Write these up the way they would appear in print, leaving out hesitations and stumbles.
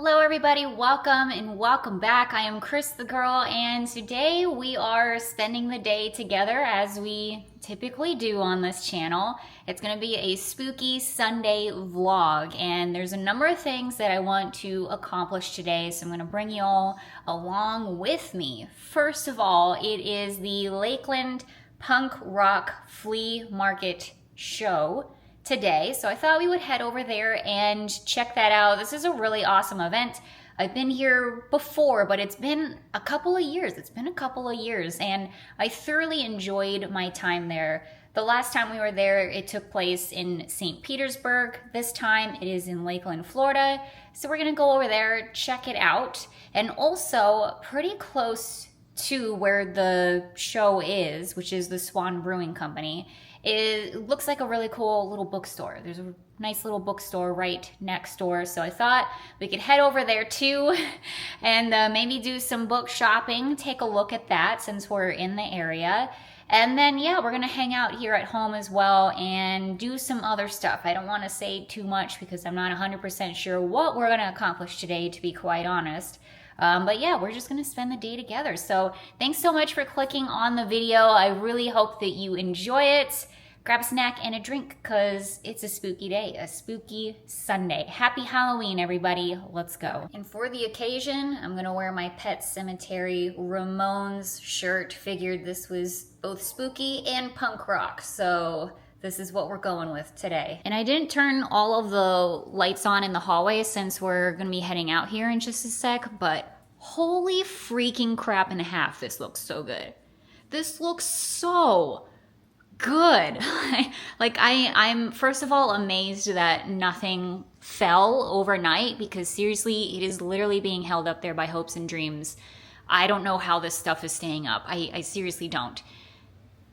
Hello everybody, welcome and welcome back. I am Cris the Girl, and today we are spending the day together as we typically do on this channel. It's going to be a spooky Sunday vlog, and there's a number of things that I want to accomplish today, so I'm going to bring you all along with me. First of all, it is the Lakeland Punk Rock Flea Market show today, so I thought we would head over there and check that out. This is a really awesome event. I've been here before, but it's been a couple of years. And I thoroughly enjoyed my time there. The last time we were there, it took place in St. Petersburg. This time it is in Lakeland, Florida. So we're gonna go over there, check it out, and also pretty close to where the show is, which is the Swan Brewing Company. It looks like a really cool little bookstore. There's a nice little bookstore right next door. So I thought we could head over there too and maybe do some book shopping, take a look at that since we're in the area. And then, yeah, we're gonna hang out here at home as well and do some other stuff. I don't wanna say too much because I'm not 100% sure what we're gonna accomplish today, to be quite honest. But yeah, we're just gonna spend the day together. So thanks so much for clicking on the video. I really hope that you enjoy it. Grab a snack and a drink because it's a spooky day, a spooky Sunday. Happy Halloween, everybody. Let's go. And for the occasion, I'm gonna wear my Pet Cemetery Ramones shirt. Figured this was both spooky and punk rock, so this is what we're going with today. And I didn't turn all of the lights on in the hallway since we're gonna be heading out here in just a sec, but holy freaking crap and a half, this looks so good. This looks so good. Like I'm first of all amazed that nothing fell overnight, because seriously, it is literally being held up there by hopes and dreams. I don't know how this stuff is staying up. I seriously don't.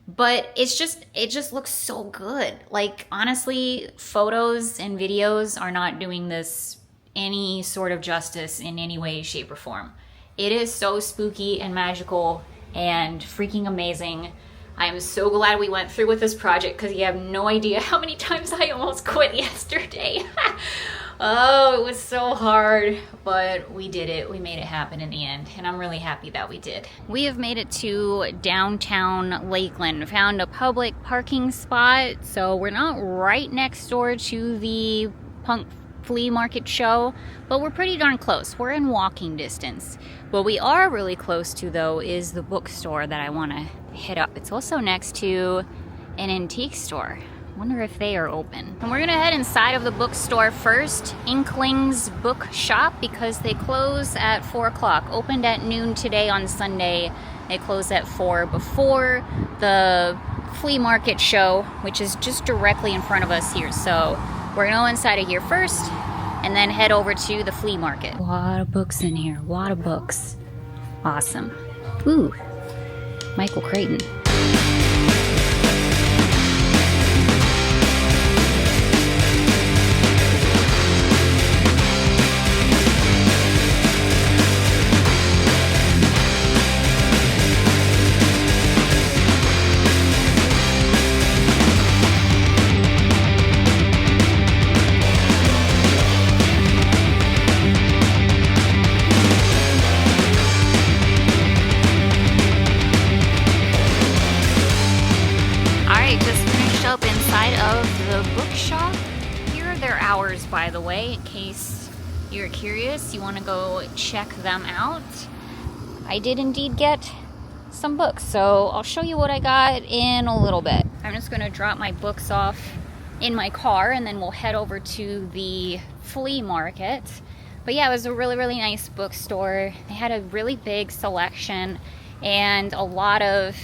But it just looks so good. Like, honestly, photos and videos are not doing this any sort of justice in any way, shape, or form. It is so spooky and magical and freaking amazing. I am so glad we went through with this project because you have no idea how many times I almost quit yesterday. Oh, it was so hard, but we did it. We made it happen in the end, and I'm really happy that we did. We have made it to downtown Lakeland, found a public parking spot, so we're not right next door to the punk flea market show, but we're pretty darn close. We're in walking distance. What we are really close to, though, is the bookstore that I want to hit up. It's also next to an antique store. Wonder if they are open. And we're gonna head inside of the bookstore first, Inklings Book Shop, because they close at 4 o'clock. Opened at noon today on Sunday. They close at 4 before the flea market show, which is just directly in front of us here. So we're gonna go inside of here first and then head over to the flea market. A lot of books in here, a lot of books. Awesome. Ooh, Michael Crichton. By the way, in case you're curious, you want to go check them out. I did indeed get some books, so I'll show you what I got in a little bit. I'm just going to drop my books off in my car and then we'll head over to the flea market. But yeah, it was a really, really nice bookstore. They had a really big selection and a lot of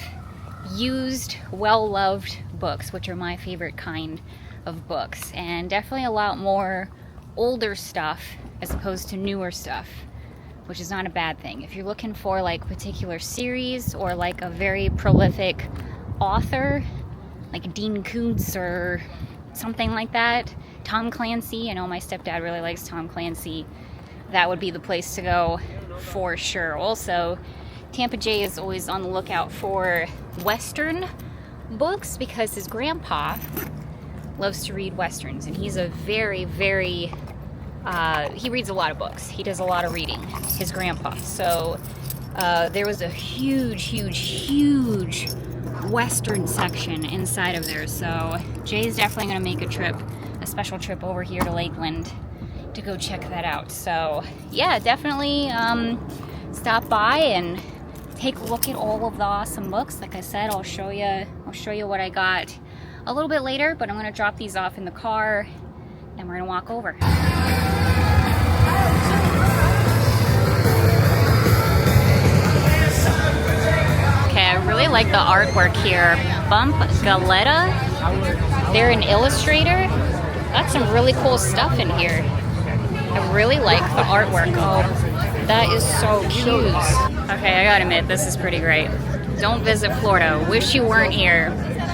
used, well-loved books, which are my favorite kind of books, and definitely a lot more older stuff as opposed to newer stuff, which is not a bad thing. If you're looking for like a particular series or like a very prolific author like Dean Koontz or something like that, Tom Clancy, I know my stepdad really likes Tom Clancy, that would be the place to go for sure. Also, Tampa Jay is always on the lookout for Western books because his grandpa loves to read Westerns, and he's a very, very He reads a lot of books. He does a lot of reading, his grandpa. So there was a huge Western section inside of there. So Jay's definitely gonna make a special trip over here to Lakeland to go check that out. So yeah, definitely stop by and take a look at all of the awesome books. Like I said, I'll show you what I got a little bit later, but I'm gonna drop these off in the car and we're gonna walk over. Okay, I really like the artwork here. Bump Galetta, they're an illustrator. Got some really cool stuff in here. I really like the artwork. Oh, that is so cute. Okay, I gotta admit, this is pretty great. Don't visit Florida. Wish you weren't here.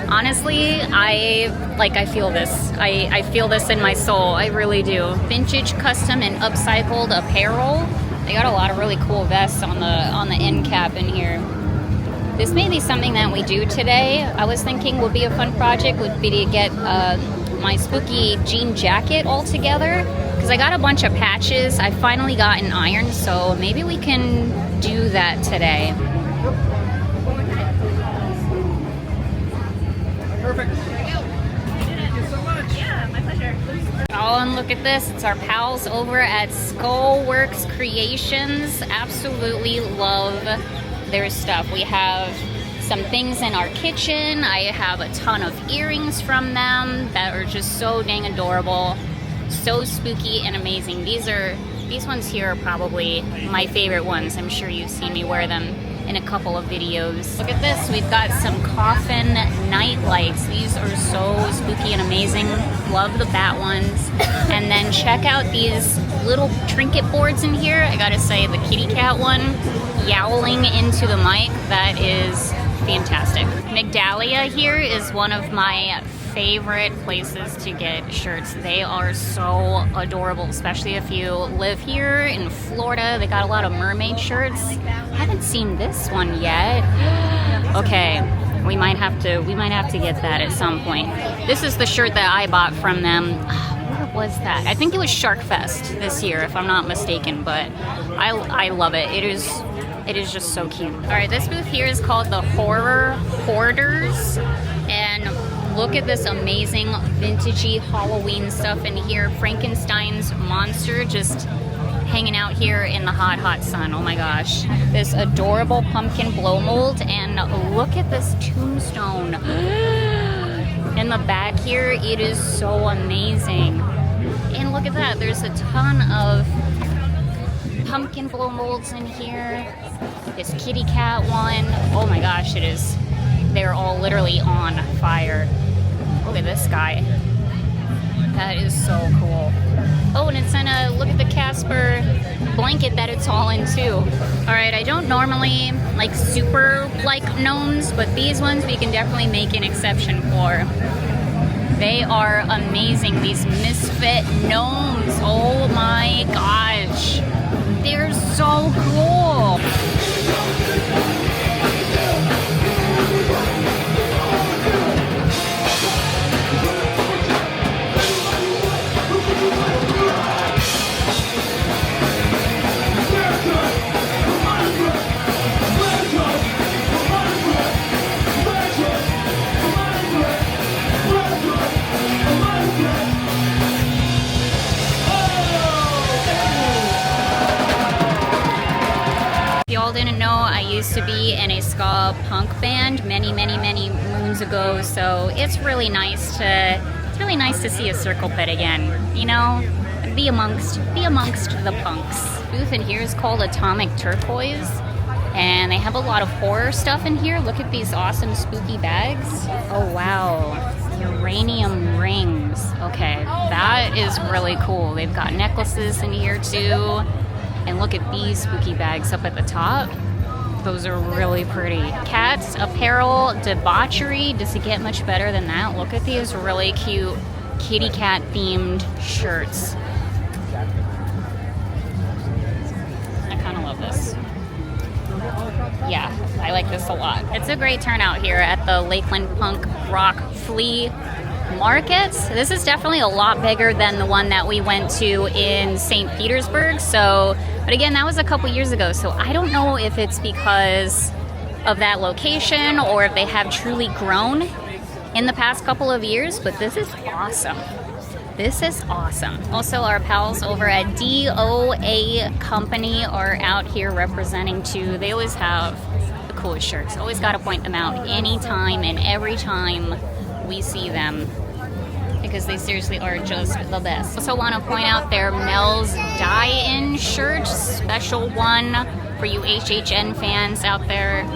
Honestly, I feel this. I feel this in my soul. I really do. Vintage, custom, and upcycled apparel. They got a lot of really cool vests on the end cap in here. This may be something that we do today. I was thinking would be a fun project would be to get my spooky jean jacket all together, because I got a bunch of patches. I finally got an iron, so maybe we can do that today. Perfect. Thank you so much. Yeah, my pleasure. Oh, and look at this. It's our pals over at Skullworks Creations. Absolutely love their stuff. We have some things in our kitchen. I have a ton of earrings from them that are just so dang adorable. So spooky and amazing. These ones here are probably my favorite ones. I'm sure you've seen me wear them in a couple of videos. Look at this, we've got some coffin night lights. These are so spooky and amazing. Love the bat ones. And then check out these little trinket boards in here. I gotta say, the kitty cat one, yowling into the mic, that is fantastic. Migdalia here is one of my favorite places to get shirts. They are so adorable, especially if you live here in Florida. They got a lot of mermaid shirts. I haven't seen this one yet. Okay, we might have to get that at some point. This is the shirt that I bought from them. Where was that? I think it was Shark Fest this year, if I'm not mistaken, but I love it. It is just so cute. All right, this booth here is called the Horror Hoarders, and look at this amazing vintagey Halloween stuff in here. Frankenstein's monster just hanging out here in the hot sun. Oh my gosh. This adorable pumpkin blow mold, and look at this tombstone in the back here. It is so amazing. And look at that, there's a ton of pumpkin blow molds in here. This kitty cat one. Oh my gosh, they're all literally on fire. Look at this guy. That is so cool. Oh, and it's in a, look at the Casper blanket that it's all in too. All right, I don't normally super like gnomes, but these ones we can definitely make an exception for. They are amazing, these misfit gnomes. Oh my gosh. They're so cool. Y'all didn't know, I used to be in a ska punk band many moons ago, so it's really nice to see a circle pit again, you know, be amongst the punks. Booth in here is called Atomic Turquoise, and they have a lot of horror stuff in here. Look at these awesome spooky bags. Oh wow, uranium rings. Okay, that is really cool. They've got necklaces in here too. And look at these spooky bags up at the top. Those are really pretty. Cats, apparel, debauchery. Does it get much better than that? Look at these really cute kitty cat themed shirts. I kind of love this. Yeah, I like this a lot. It's a great turnout here at the Lakeland Punk Rock Flea market. This is definitely a lot bigger than the one that we went to in St. Petersburg. So, but again, that was a couple years ago. So I don't know if it's because of that location or if they have truly grown in the past couple of years, but this is awesome. This is awesome. Also, our pals over at DOA Company are out here representing too. They always have the coolest shirts. Always got to point them out anytime and every time we see them, because they seriously are just the best. Also want to point out their Mel's Die-In shirt, special one for you HHN fans out there.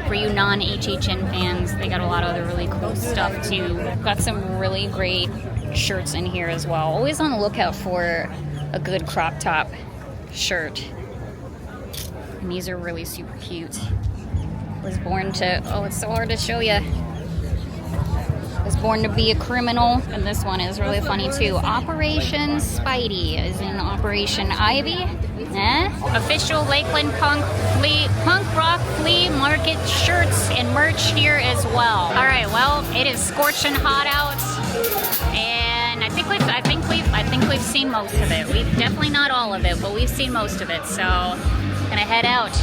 For you non-HHN fans, they got a lot of other really cool stuff too. Got some really great shirts in here as well. Always on the lookout for a good crop top shirt. And these are really super cute. Was born to, oh, it's so hard to show you. Was born to be a criminal. And this one is really funny too. Operation Spidey is in Operation Ivy. Official Lakeland punk rock flea market shirts and merch here as well. All right, well, it is scorching hot out, and I think we've seen most of it. We've definitely not all of it, but we've seen most of it. So, gonna head out.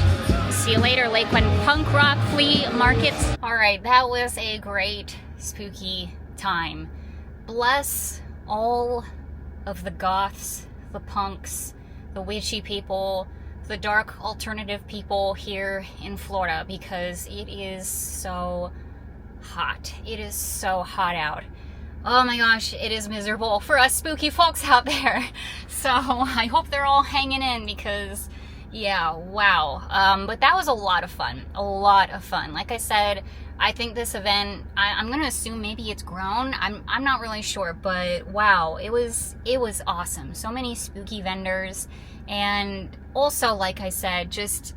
See you later, Lakeland punk rock flea market. All right, that was a great spooky time. Bless all of the goths, the punks, the witchy people, the dark alternative people here in Florida, because it is so hot. It is so hot out. Oh my gosh, it is miserable for us spooky folks out there. So I hope they're all hanging in, because yeah, wow. But that was a lot of fun. A lot of fun. Like I said, I think this event, I'm gonna assume maybe it's grown. I'm not really sure, but wow, it was awesome. So many spooky vendors, and also, like I said, just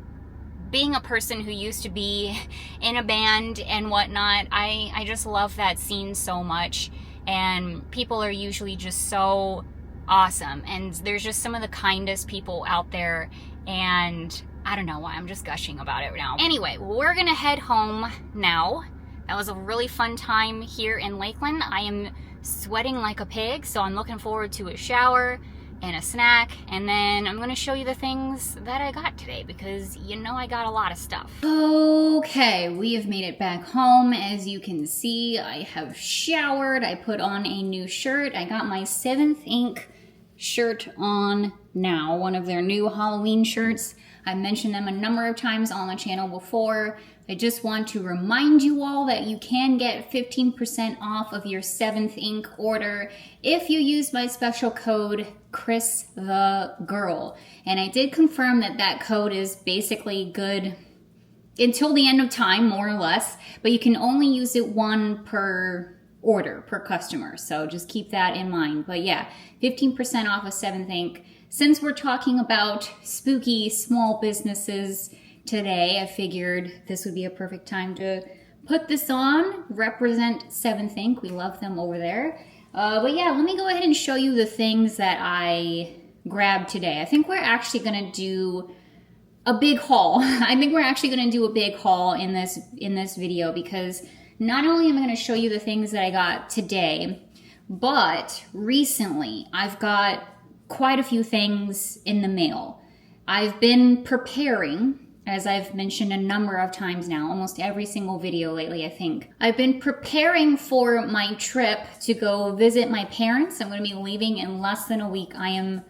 being a person who used to be in a band and whatnot, I just love that scene so much, and people are usually just so awesome, and there's just some of the kindest people out there, and I don't know why I'm just gushing about it now. Anyway, we're gonna head home now. That was a really fun time here in Lakeland. I am sweating like a pig, so I'm looking forward to a shower and a snack, and then I'm gonna show you the things that I got today, because you know I got a lot of stuff. Okay, we have made it back home. As you can see, I have showered, I put on a new shirt. I got my 7th Ink shirt on now, one of their new Halloween shirts. I mentioned them a number of times on the channel before. I just want to remind you all that you can get 15% off of your 7th Ink order if you use my special code CrisTheGirl. And I did confirm that that code is basically good until the end of time, more or less, but you can only use it one per order, per customer. So just keep that in mind. But yeah, 15% off of 7th Ink. Since we're talking about spooky small businesses today, I figured this would be a perfect time to put this on, represent 7th Ink. We love them over there. But yeah, let me go ahead and show you the things that I grabbed today. I think we're actually gonna do a big haul. I think we're actually gonna do a big haul in this video, because not only am I gonna show you the things that I got today, but recently I've got quite a few things in the mail. I've been preparing, as I've mentioned a number of times now, almost every single video lately, I think. I've been preparing for my trip to go visit my parents. I'm going to be leaving in less than a week. I am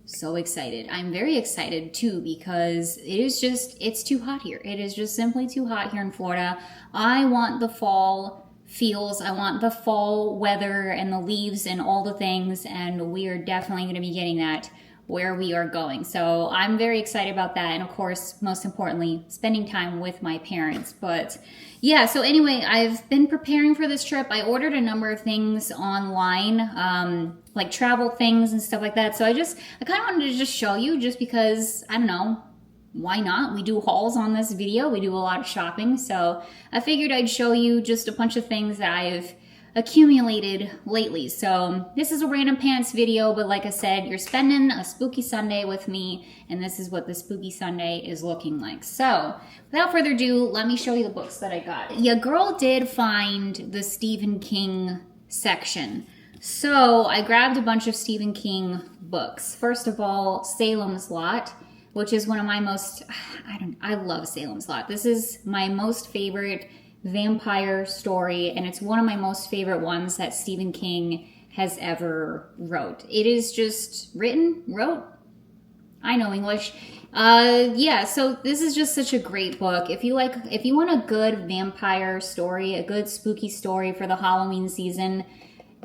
so excited. I'm very excited too, because it's too hot here. It is just simply too hot here in Florida. I want the fall feels, I want the fall weather and the leaves and all the things, and we are definitely going to be getting that where we are going. So I'm very excited about that, and of course, most importantly, spending time with my parents. But yeah, so anyway, I've been preparing for this trip. I ordered a number of things online, like travel things and stuff like that. So I kind of wanted to just show you, just because, I don't know, why not? We do hauls on this video. We do a lot of shopping. So I figured I'd show you just a bunch of things that I've accumulated lately. So this is a random pants video, but like I said, you're spending a spooky Sunday with me, and this is what the spooky Sunday is looking like. So without further ado, let me show you the books that I got. Your girl did find the Stephen King section. So I grabbed a bunch of Stephen King books. First of all, Salem's Lot, which is one of my most, I love Salem's Lot. This is my most favorite vampire story, and it's one of my most favorite ones that Stephen King has ever wrote. It is just wrote? I know English. Yeah, so this is just such a great book. If you want a good vampire story, a good spooky story for the Halloween season,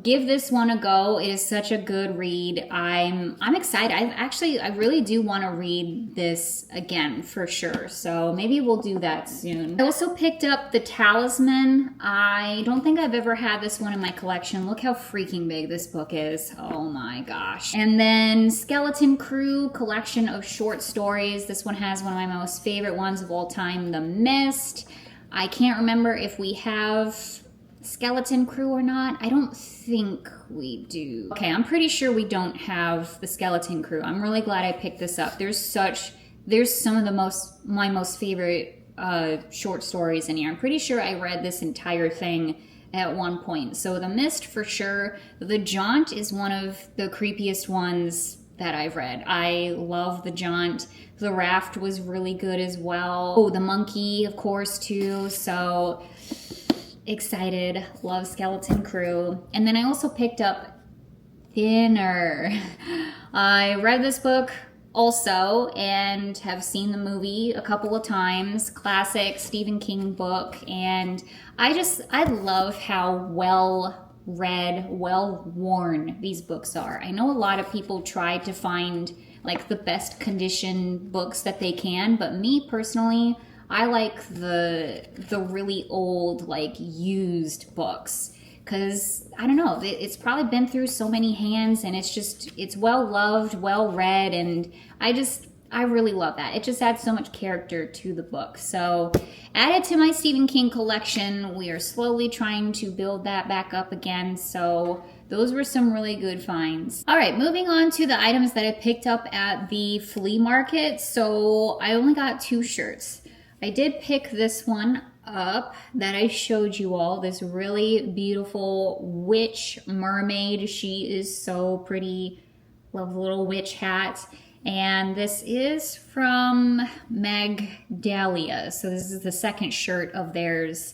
give this one a go. It is such a good read. I'm excited. I really do want to read this again for sure. So maybe we'll do that soon. I also picked up The Talisman. I don't think I've ever had this one in my collection. Look how freaking big this book is. Oh my gosh. And then Skeleton Crew, collection of short stories. This one has one of my most favorite ones of all time, The Mist. I can't remember if we have Skeleton Crew or not. I don't think we do. Okay, I'm pretty sure we don't have the Skeleton Crew. I'm really glad I picked this up. There's some of my most favorite short stories in here. I'm pretty sure I read this entire thing at one point. So The Mist for sure. The Jaunt is one of the creepiest ones that I've read. I love The Jaunt. The Raft was really good as well. Oh, The Monkey, of course, too. So excited. Love Skeleton Crew. And then I also picked up Thinner. I read this book also and have seen the movie a couple of times. Classic Stephen King book. And I love how well read, well worn these books are. I know a lot of people try to find like the best condition books that they can, but me personally, I like the really old, like, used books. Because, I don't know, it's probably been through so many hands, and it's well-loved, well-read, and I really love that. It just adds so much character to the book. So, added to my Stephen King collection. We are slowly trying to build that back up again, so those were some really good finds. All right, moving on to the items that I picked up at the flea market. So, I only got 2 shirts. I did pick this one up that I showed you all, this really beautiful witch mermaid. She is so pretty. Love the little witch hat. And this is from Magdalia. So this is the second shirt of theirs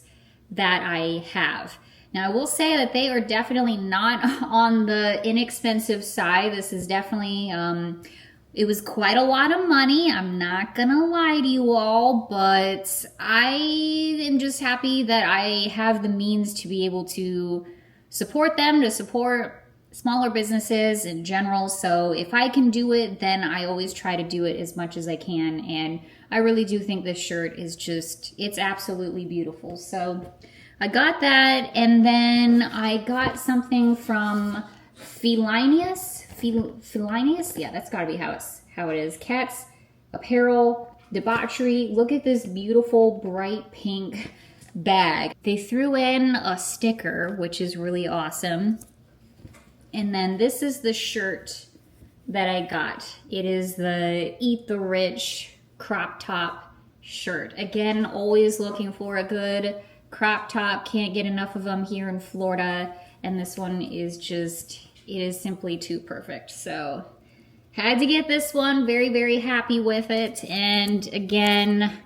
that I have. Now I will say that they are definitely not on the inexpensive side. This is definitely, it was quite a lot of money. I'm not gonna lie to you all, but I am just happy that I have the means to be able to support them, to support smaller businesses in general. So if I can do it, then I always try to do it as much as I can. And I really do think this shirt is it's absolutely beautiful. So I got that, and then I got something from Felinius. Yeah, that's gotta be how it is. Cats, apparel, debauchery. Look at this beautiful bright pink bag. They threw in a sticker, which is really awesome. And then this is the shirt that I got. It is the Eat the Rich crop top shirt. Again, always looking for a good crop top. Can't get enough of them here in Florida. And this one is it is simply too perfect. So had to get this one. Very, very happy with it. And again,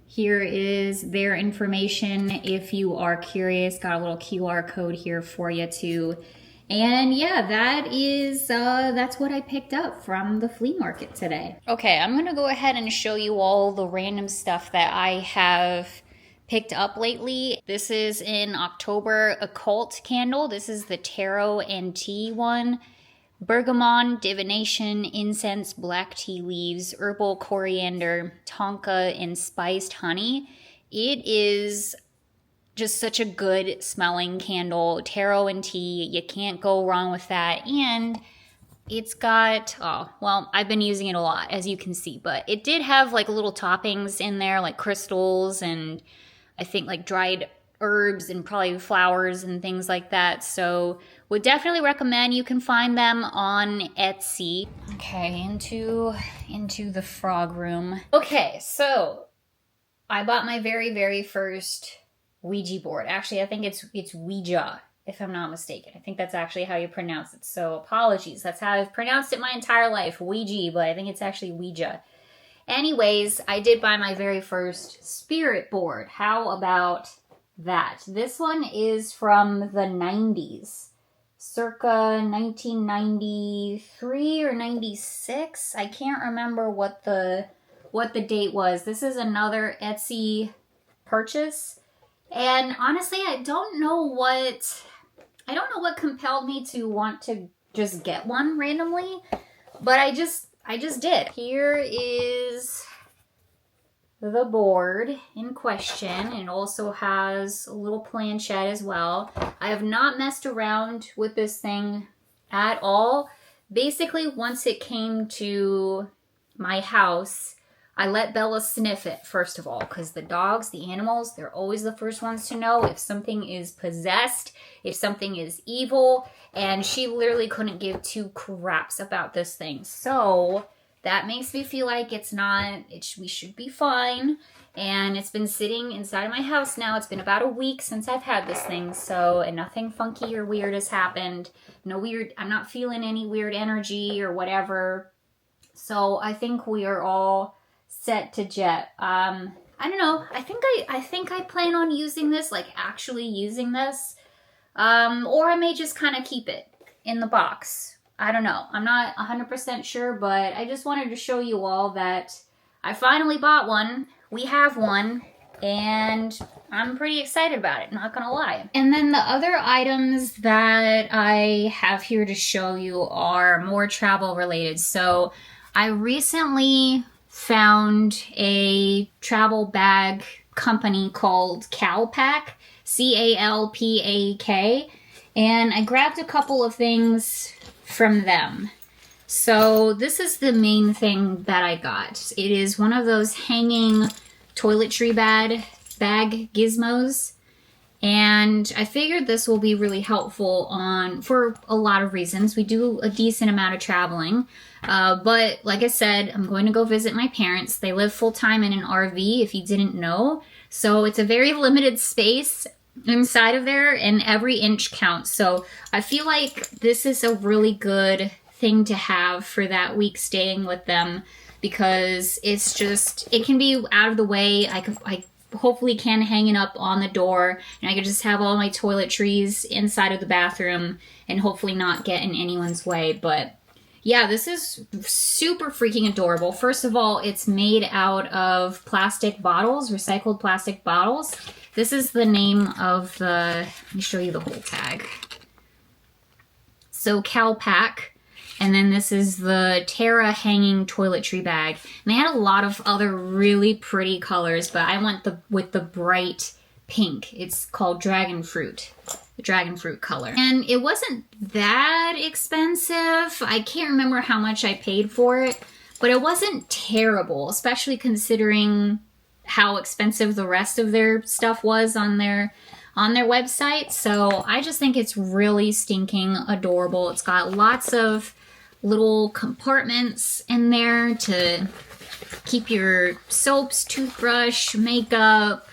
here is their information if you are curious. Got a little QR code here for you too. And yeah, that's what I picked up from the flea market today. Okay, I'm gonna go ahead and show you all the random stuff that I have picked up lately. This is in October occult candle. This is the tarot and tea one. Bergamot, divination, incense, black tea leaves, herbal coriander, tonka, and spiced honey. It is just such a good smelling candle. Tarot and tea, you can't go wrong with that. And it's got, I've been using it a lot, as you can see, but it did have like little toppings in there, like crystals and I think like dried herbs and probably flowers and things like that. So would definitely recommend. You can find them on Etsy. Okay, into the frog room. Okay, so I bought my very, very first Ouija board. Actually, I think it's Ouija if I'm not mistaken. I think that's actually how you pronounce it. So apologies. That's how I've pronounced it my entire life. Ouija, but I think it's actually Ouija. Anyways, I did buy my very first spirit board. How about that? This one is from the 90s. Circa 1993 or 96. I can't remember what the date was. This is another Etsy purchase. And honestly, I don't know what compelled me to want to just get one randomly, but I just did. Here is the board in question. It also has a little planchette as well. I have not messed around with this thing at all. Basically, once it came to my house, I let Bella sniff it, first of all, because the dogs, the animals, they're always the first ones to know if something is possessed, if something is evil, and she literally couldn't give two craps about this thing. So that makes me feel like we should be fine. And it's been sitting inside of my house now. It's been about a week since I've had this thing, and nothing funky or weird has happened. I'm not feeling any weird energy or whatever. So I think we are all set to jet. I don't know. I think I plan on using this, like actually using this. Or I may just kind of keep it in the box. I don't know. I'm not 100% sure, but I just wanted to show you all that I finally bought one. We have one, and I'm pretty excited about it, not gonna lie. And then the other items that I have here to show you are more travel related. So I recently found a travel bag company called Calpak, Calpak, and I grabbed a couple of things from them. So this is the main thing that I got. It is one of those hanging toiletry bag gizmos. And I figured this will be really helpful for a lot of reasons. We do a decent amount of traveling. But like I said, I'm going to go visit my parents. They live full-time in an RV, if you didn't know. So it's a very limited space inside of there, and every inch counts. So I feel like this is a really good thing to have for that week staying with them, because it can be out of the way. I hopefully can hang it up on the door, and I could just have all my toiletries inside of the bathroom and hopefully not get in anyone's way. But yeah, this is super freaking adorable. First of all, it's made out of plastic bottles, recycled plastic bottles. This is the name of let me show you the whole tag. So Calpak. And then this is the Tamra hanging toiletry bag. And they had a lot of other really pretty colors, but I went with the bright pink. It's called dragon fruit, the dragon fruit color. And it wasn't that expensive. I can't remember how much I paid for it, but it wasn't terrible, especially considering how expensive the rest of their stuff was on their website. So I just think it's really stinking adorable. It's got lots of little compartments in there to keep your soaps, toothbrush, makeup,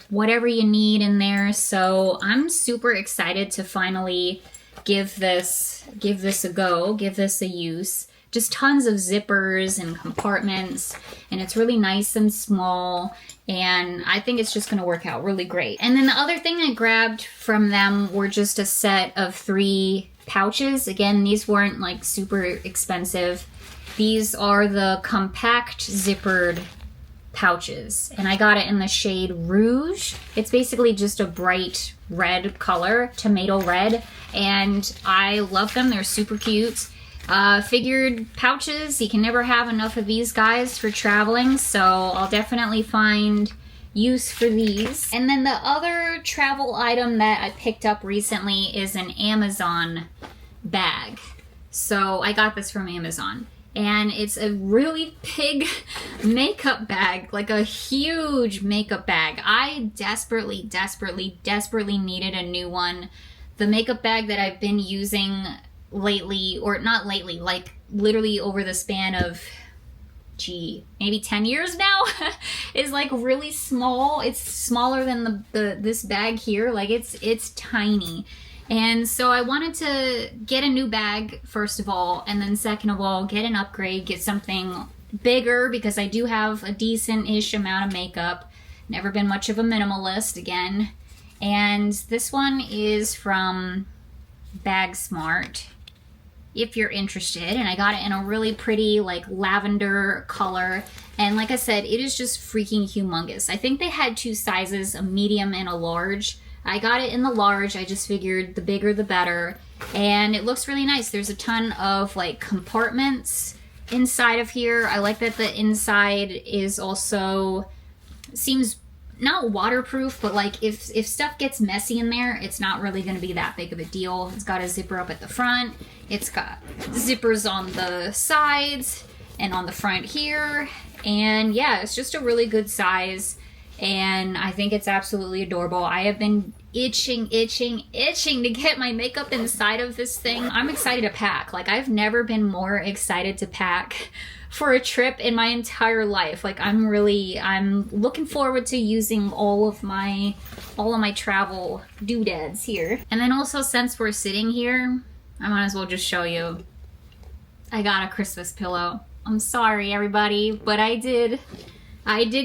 whatever you need in there. So I'm super excited to finally give this a go, give this a use. Just tons of zippers and compartments, and it's really nice and small, and I think it's just going to work out really great. And then the other thing I grabbed from them were just a set of 3 pouches. Again, these weren't like super expensive. These are the compact zippered pouches, and I got it in the shade Rouge. It's basically just a bright red color, tomato red, and I love them. They're super cute. Figured pouches, you can never have enough of these guys for traveling, so I'll definitely find use for these. And then the other travel item that I picked up recently is an Amazon bag. So I got this from Amazon, and it's a really big makeup bag, like a huge makeup bag. I desperately needed a new one. The makeup bag that I've been using lately, or not lately, like literally over the span of maybe 10 years now, is like really small. It's smaller than this bag here. Like it's tiny, And so I wanted to get a new bag, first of all, and then second of all, get an upgrade, get something bigger because I do have a decent-ish amount of makeup. Never been much of a minimalist, again. And this one is from Bag Smart, if you're interested. And I got it in a really pretty, like, lavender color. And like I said, it is just freaking humongous. I think they had 2 sizes, a medium and a large. I got it in the large. I just figured the bigger the better. And it looks really nice. There's a ton of like compartments inside of here. I like that the inside is also, seems not waterproof, but like if stuff gets messy in there, it's not really going to be that big of a deal. It's got a zipper up at the front. It's got zippers on the sides and on the front here. And yeah, it's just a really good size. And I think it's absolutely adorable. I have been itching to get my makeup inside of this thing. I'm excited to pack. Like, I've never been more excited to pack for a trip in my entire life. Like, I'm looking forward to using all of my travel doodads here. And then also, since we're sitting here, I might as well just show you. I got a Christmas pillow. I'm sorry, everybody, but I did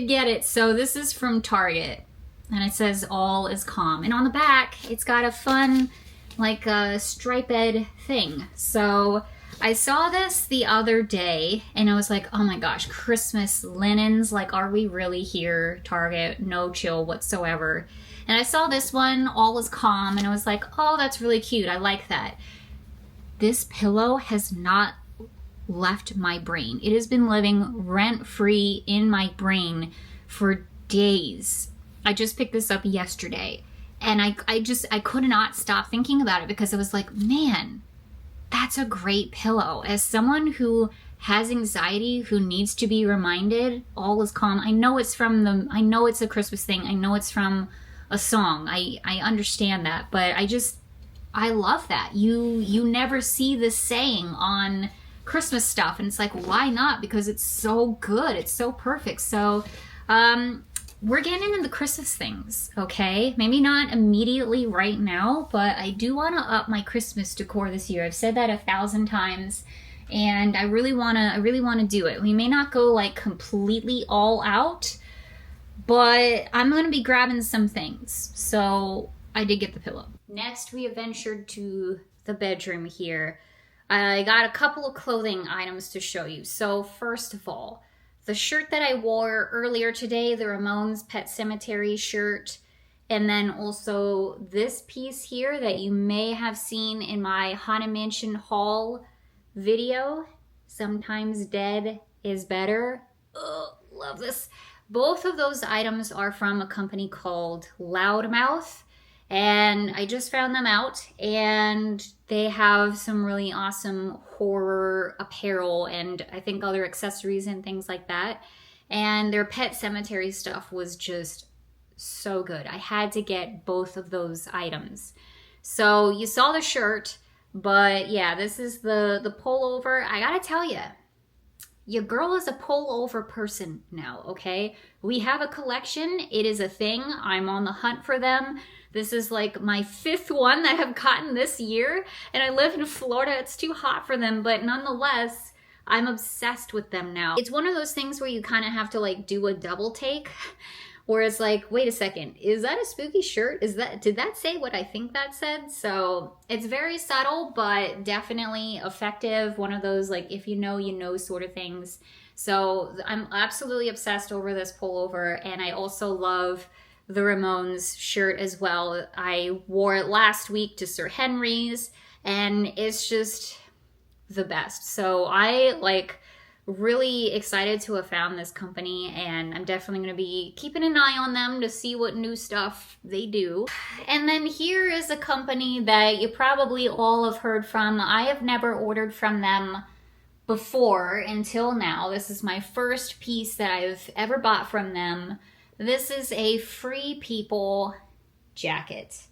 get it. So this is from Target, and it says all is calm. And on the back, it's got a fun, like a striped thing. So I saw this the other day, and I was like, oh my gosh, Christmas linens. Like, are we really here, Target? No chill whatsoever. And I saw this one, all is calm, and I was like, oh, that's really cute. I like that. This pillow has not left my brain. It has been living rent-free in my brain for days. I just picked this up yesterday, and I could not stop thinking about it because I was like, man, that's a great pillow. As someone who has anxiety, who needs to be reminded, all is calm. I know it's a Christmas thing. I know it's from a song. I understand that, but I love that. You never see this saying on Christmas stuff, and it's like, why not? Because it's so good, it's so perfect. So we're getting into the Christmas things, okay? Maybe not immediately right now, but I do want to up my Christmas decor this year. I've said that 1,000 times, and I really want to do it. We may not go like completely all out, but I'm going to be grabbing some things. So I did get the pillow. Next, we have ventured to the bedroom here. I got a couple of clothing items to show you. So first of all, the shirt that I wore earlier today, the Ramones Pet Cemetery shirt, and then also this piece here that you may have seen in my Haunted Mansion haul video. Sometimes dead is better. Ugh, love this. Both of those items are from a company called Loudmouth. And I just found them out, and they have some really awesome horror apparel and I think other accessories and things like that. And their Pet Cemetery stuff was just so good. I had to get both of those items. So you saw the shirt, but yeah, this is the pullover. I gotta tell you, your girl is a pullover person now, okay? We have a collection. It is a thing. I'm on the hunt for them. This is like my 5th one that I've gotten this year, and I live in Florida. It's too hot for them, but nonetheless, I'm obsessed with them now. It's one of those things where you kind of have to like do a double take, where it's like, wait a second, is that a spooky shirt? Did that say what I think that said? So it's very subtle, but definitely effective. One of those like, if you know sort of things. So I'm absolutely obsessed over this pullover, and I also love the Ramones shirt as well. I wore it last week to Sir Henry's, and it's just the best. So I really excited to have found this company, and I'm definitely going to be keeping an eye on them to see what new stuff they do. And then here is a company that you probably all have heard from. I have never ordered from them before until now. This is my first piece that I've ever bought from them. This is a Free People jacket.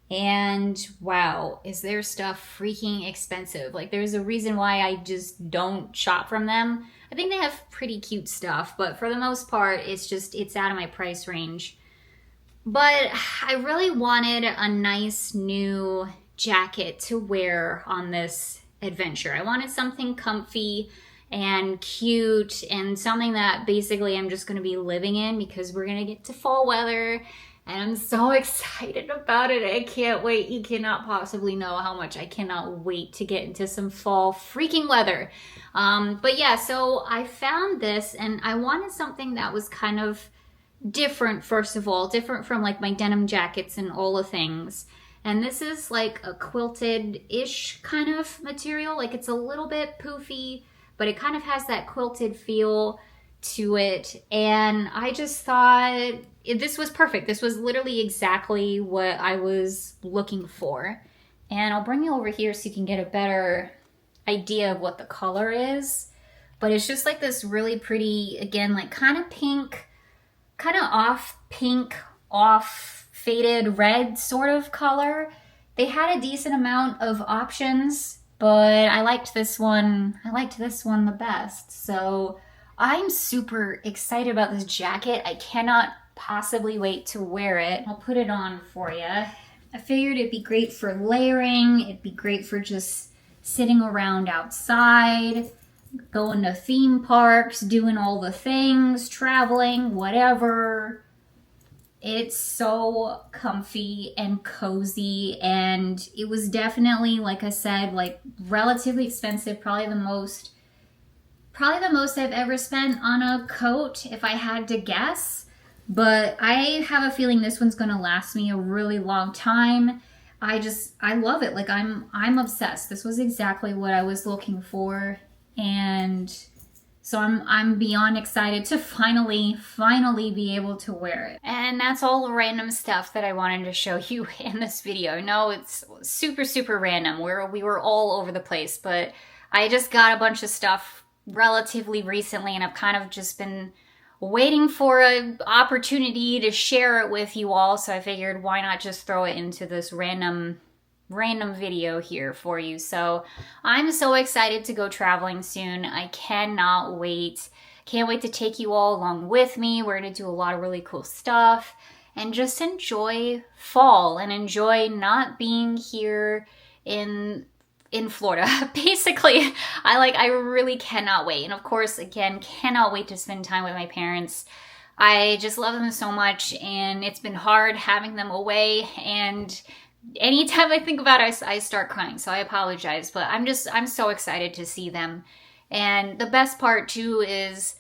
And wow, is their stuff freaking expensive. Like, there's a reason why I just don't shop from them. I think they have pretty cute stuff, but for the most part, it's out of my price range. But I really wanted a nice new jacket to wear on this adventure. I wanted something comfy and cute and something that basically I'm just gonna be living in because we're gonna get to fall weather and I'm so excited about it. I can't wait. You cannot possibly know how much I cannot wait to get into some fall freaking weather. But yeah, so I found this and I wanted something that was kind of different, first of all, different from like my denim jackets and all the things. And this is like a quilted-ish kind of material. Like it's a little bit poofy, but it kind of has that quilted feel to it. And I just thought this was perfect. This was literally exactly what I was looking for. And I'll bring you over here so you can get a better idea of what the color is. But it's just like this really pretty, again, like kind of pink, kind of off pink, off faded red sort of color. They had a decent amount of options, but I liked this one. I liked this one the best. So I'm super excited about this jacket. I cannot possibly wait to wear it. I'll put it on for you. I figured it'd be great for layering. It'd be great for just sitting around outside, going to theme parks, doing all the things, traveling, whatever. It's so comfy and cozy, and it was definitely, like I said, like relatively expensive, probably the most I've ever spent on a coat if I had to guess. But I have a feeling this one's gonna last me a really long time. I love it. Like I'm obsessed. This was exactly what I was looking for, and so I'm beyond excited to finally be able to wear it. And that's all the random stuff that I wanted to show you in this video. No, it's super random. We were all over the place, but I just got a bunch of stuff relatively recently, and I've kind of just been waiting for an opportunity to share it with you all. So I figured, why not just throw it into this random video here for you. So I'm so excited to go traveling soon. I cannot wait. Can't wait to take you all along with me. We're gonna do a lot of really cool stuff and just enjoy fall and enjoy not being here in Florida. Basically, I really cannot wait. And of course, again, cannot wait to spend time with my parents. I just love them so much, and it's been hard having them away, and anytime I think about it, I start crying, so I apologize, but I'm so excited to see them. And the best part too is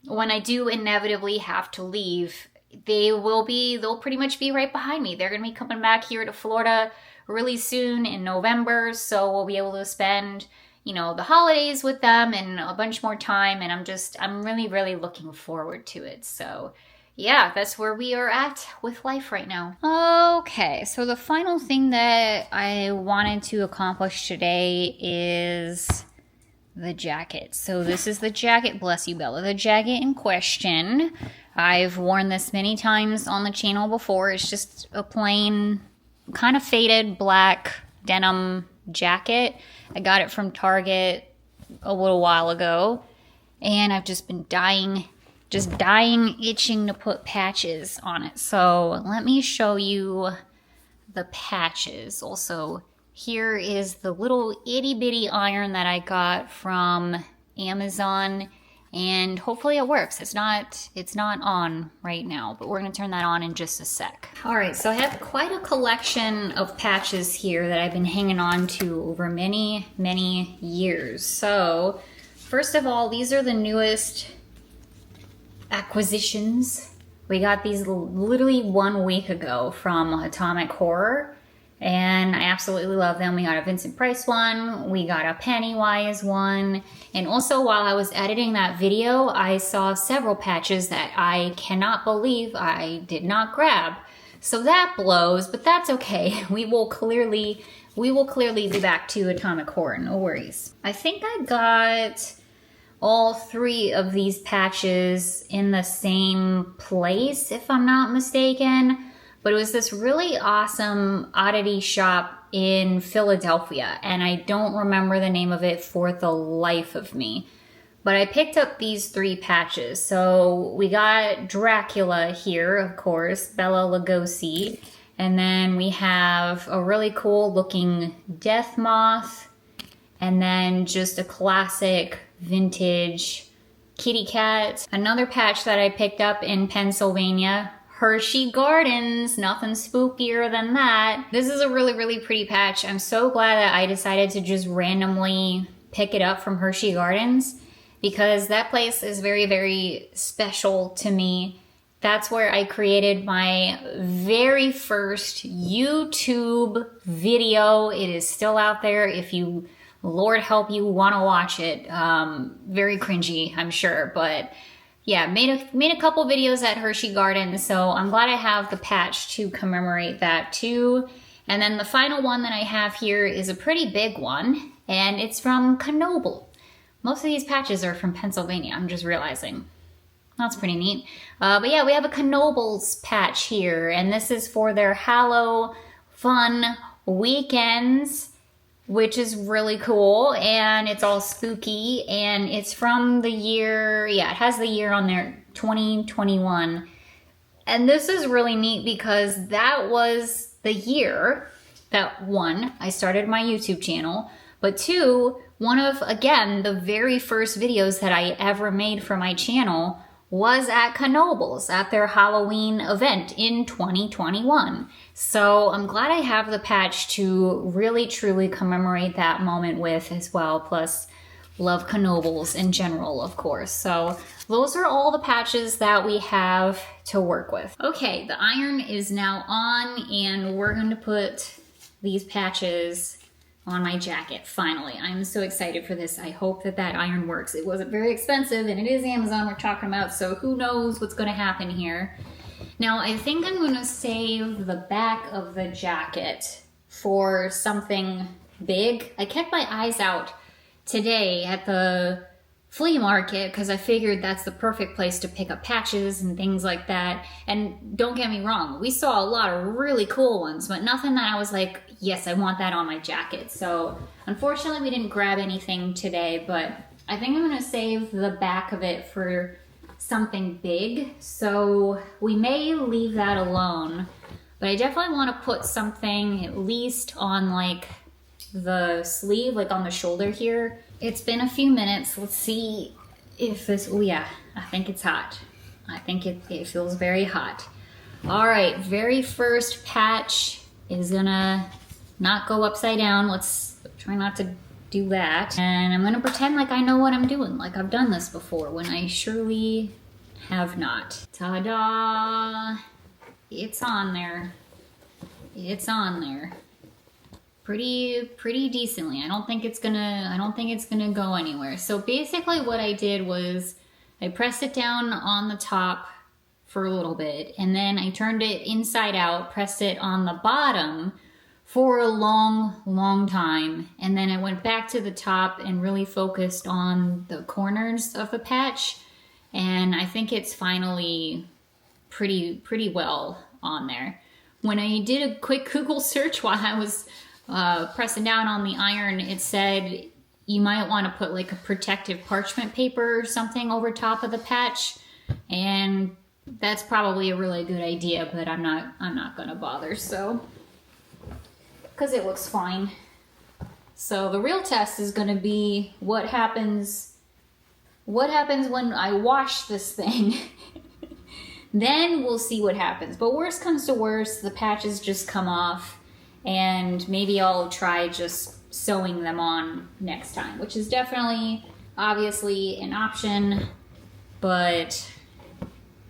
when I do inevitably have to leave, they'll pretty much be right behind me. They're gonna be coming back here to Florida really soon in November, so we'll be able to spend, the holidays with them and a bunch more time, and I'm really looking forward to it. So yeah, that's where we are at with life right now. Okay, so the final thing that I wanted to accomplish today is the jacket. So this is the jacket, bless you Bella, the jacket in question. I've worn this many times on the channel before. It's just a plain, kind of faded black denim jacket. I got it from Target a little while ago, and I've just been dying, itching to put patches on it. So let me show you the patches. Also, here is the little itty bitty iron that I got from Amazon, and hopefully it works. It's not on right now, but we're gonna turn that on in just a sec. All right, so I have quite a collection of patches here that I've been hanging on to over many years. So first of all, these are the newest acquisitions. We got these literally 1 week ago from Atomic Horror, and I absolutely love them. We got a Vincent Price one, we got a Pennywise one, and also while I was editing that video, I saw several patches that I cannot believe I did not grab. So that blows, but that's okay. We will clearly be back to Atomic Horror, no worries. I think I got all 3 of these patches in the same place, if I'm not mistaken. But it was this really awesome oddity shop in Philadelphia, and I don't remember the name of it for the life of me. But I picked up these 3 patches. So we got Dracula here, of course, Bela Lugosi. And then we have a really cool looking death moth. And then just a classic vintage kitty cat. Another patch that I picked up in Pennsylvania, Hershey Gardens, nothing spookier than that. This is a really, really pretty patch. I'm so glad that I decided to just randomly pick it up from Hershey Gardens because that place is very, very special to me. That's where I created my very first YouTube video. It is still out there if you, Lord help you, want to watch it. Very cringy, I'm sure, but yeah, made a couple videos at Hershey Gardens, so I'm glad I have the patch to commemorate that too. And then the final one that I have here is a pretty big one, and it's from Knoebel. Most of these patches are from Pennsylvania, I'm just realizing. That's pretty neat. But yeah, we have a Knoebel's patch here, and this is for their Hallow Fun Weekends, which is really cool, and it's all spooky, and it's from the year, yeah, it has the year on there, 2021. And this is really neat because that was the year that, one, I started my YouTube channel, but two, one of, again, the very first videos that I ever made for my channel was at Knoebel's at their Halloween event in 2021. So I'm glad I have the patch to really truly commemorate that moment with as well. Plus, love Knoebel's in general, of course. So those are all the patches that we have to work with. Okay, the iron is now on and we're going to put these patches on my jacket, finally. I'm so excited for this. I hope that that iron works. It wasn't very expensive and it is Amazon we're talking about, so who knows what's gonna happen here. Now, I think I'm gonna save the back of the jacket for something big. I kept my eyes out today at the flea market because I figured that's the perfect place to pick up patches and things like that. And don't get me wrong, we saw a lot of really cool ones, but nothing that I was like, yes, I want that on my jacket. So unfortunately we didn't grab anything today, but I think I'm gonna save the back of it for something big. So we may leave that alone, but I definitely want to put something at least on like the sleeve, like on the shoulder here. It's been a few minutes. Let's see if this, oh yeah, I think it's hot. I think it feels very hot. All right, very first patch is gonna not go upside down. Let's try not to do that. And I'm gonna pretend like I know what I'm doing, like I've done this before, when I surely have not. Ta-da! It's on there. It's on there. Pretty decently. I don't think it's gonna go anywhere. So basically what I did was I pressed it down on the top for a little bit, and then I turned it inside out, pressed it on the bottom for a long time, and then I went back to the top and really focused on the corners of the patch, and I think it's finally pretty well on there. When I did a quick Google search while I was pressing down on the iron, it said you might want to put like a protective parchment paper or something over top of the patch, and that's probably a really good idea, but I'm not gonna bother, so because it looks fine. So the real test is gonna be what happens when I wash this thing. Then we'll see what happens, but worst comes to worst, the patches just come off, and maybe I'll try just sewing them on next time, which is definitely, obviously, an option, but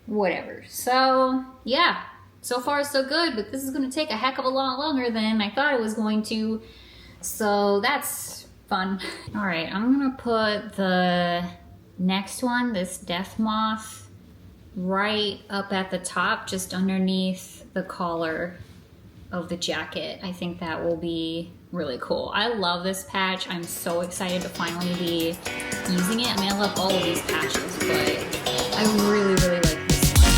whatever. So, yeah, so far so good, but this is going to take a heck of a lot longer than I thought it was going to, so that's fun. All right, I'm going to put the next one, this death moth, right up at the top, just underneath the collar of the jacket. I think that will be really cool. I love this patch. I'm so excited to finally be using it. I mean, I love all of these patches, but I really like this one.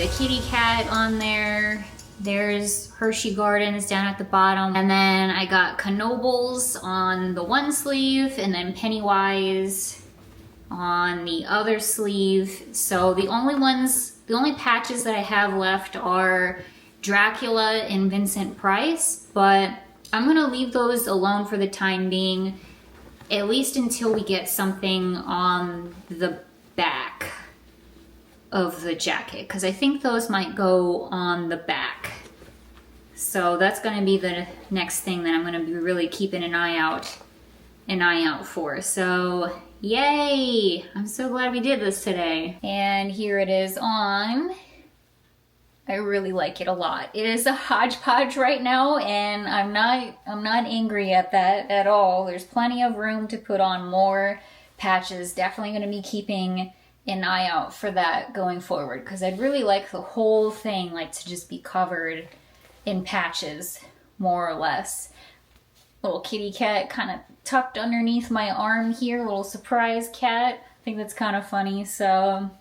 the kitty cat on there. There's Hershey Gardens down at the bottom. And then I got Knoebels on the one sleeve and then Pennywise on the other sleeve. So the only patches that I have left are Dracula and Vincent Price, but I'm gonna leave those alone for the time being, at least until we get something on the back of the jacket, because I think those might go on the back. So that's going to be the next thing that I'm going to be really keeping an eye out for. So yay! I'm so glad we did this today. And here it is on. I really like it a lot. It is a hodgepodge right now, and I'm not angry at that at all. There's plenty of room to put on more patches. Definitely going to be keeping an eye out for that going forward, because I'd really like the whole thing to just be covered in patches, more or less. Little kitty cat kind of tucked underneath my arm here, little surprise cat. I think that's kind of funny, so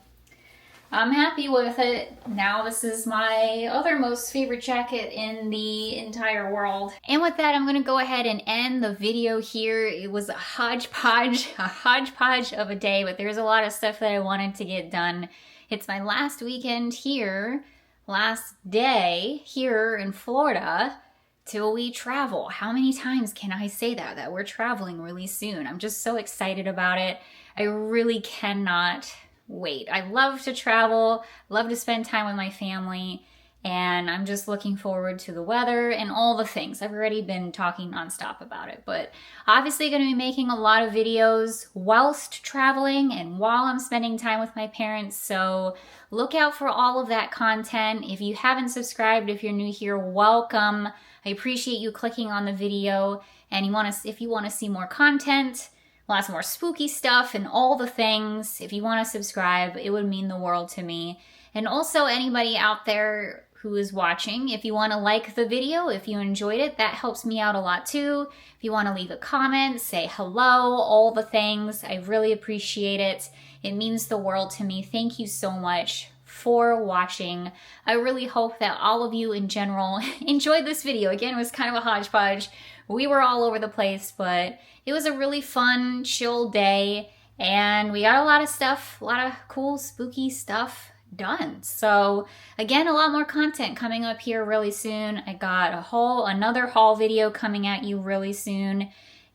I'm happy with it. Now this is my other most favorite jacket in the entire world. And with that, I'm gonna go ahead and end the video here. It was a hodgepodge of a day, but there's a lot of stuff that I wanted to get done. It's my last weekend here, last day here in Florida till we travel. How many times can I say that we're traveling really soon? I'm just so excited about it. I really cannot wait. I love to travel, love to spend time with my family, and I'm just looking forward to the weather and all the things. I've already been talking nonstop about it, but obviously going to be making a lot of videos whilst traveling and while I'm spending time with my parents, so look out for all of that content. If you haven't subscribed, if you're new here, welcome. I appreciate you clicking on the video, and if you want to see more content, lots more spooky stuff and all the things, if you want to subscribe, it would mean the world to me. And also anybody out there who is watching, if you want to like the video, if you enjoyed it, that helps me out a lot too. If you want to leave a comment, say hello, all the things, I really appreciate it. It means the world to me. Thank you so much for watching. I really hope that all of you in general enjoyed this video. Again, it was kind of a hodgepodge. We were all over the place, but it was a really fun, chill day, and we got a lot of stuff, a lot of cool, spooky stuff done. So again, a lot more content coming up here really soon. I got another haul video coming at you really soon.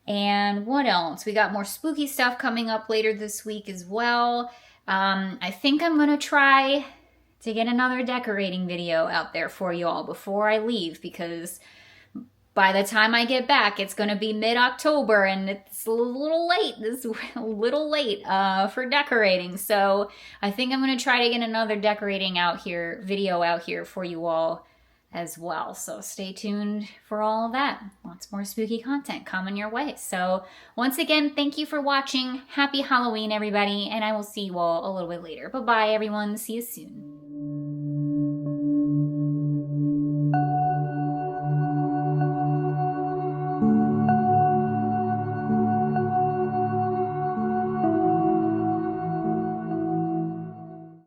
And what else? We got more spooky stuff coming up later this week as well. I think I'm gonna try to get another decorating video out there for you all before I leave, because by the time I get back, it's going to be mid-October, and it's a little late. This is a little late for decorating. So I think I'm going to try to get another decorating video out here for you all as well. So stay tuned for all of that. Lots more spooky content coming your way. So once again, thank you for watching. Happy Halloween, everybody, and I will see you all a little bit later. Bye-bye, everyone. See you soon.